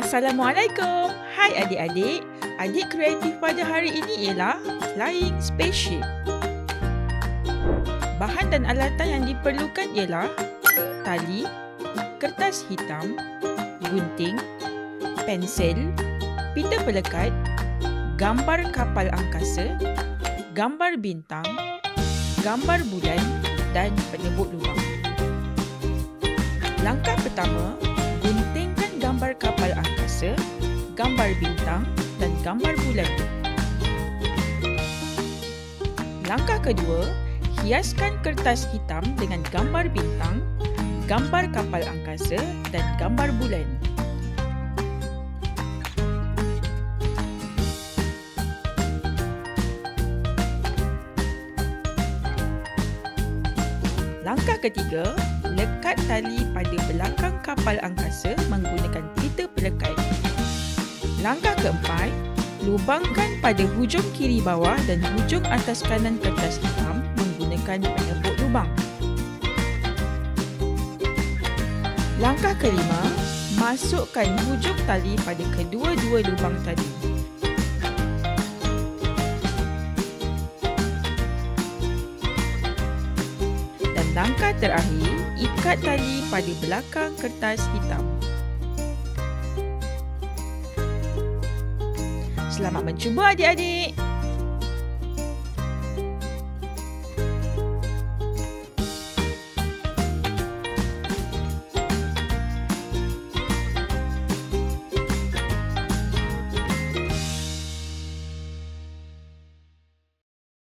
Assalamualaikum. Hai adik-adik. Adik kreatif pada hari ini ialah flying spaceship. Bahan dan alatan yang diperlukan ialah tali, kertas hitam, gunting, pensel, pita pelekat, gambar kapal angkasa, gambar bintang, gambar bulan dan penyebut lubang. Langkah pertama, guntingkan gambar kapal angkasa, gambar bintang dan gambar bulan. Langkah kedua, hiaskan kertas hitam dengan gambar bintang, gambar kapal angkasa dan gambar bulan. Langkah ketiga, lekat tali pada belakang kapal angkasa menggunakan pita pelekat. Langkah keempat, lubangkan pada hujung kiri bawah dan hujung atas kanan kertas hitam menggunakan penyebut lubang. Langkah kelima, masukkan hujung tali pada kedua-dua lubang tadi. Dan langkah terakhir, ikat tali pada belakang kertas hitam. Selamat mencuba adik-adik!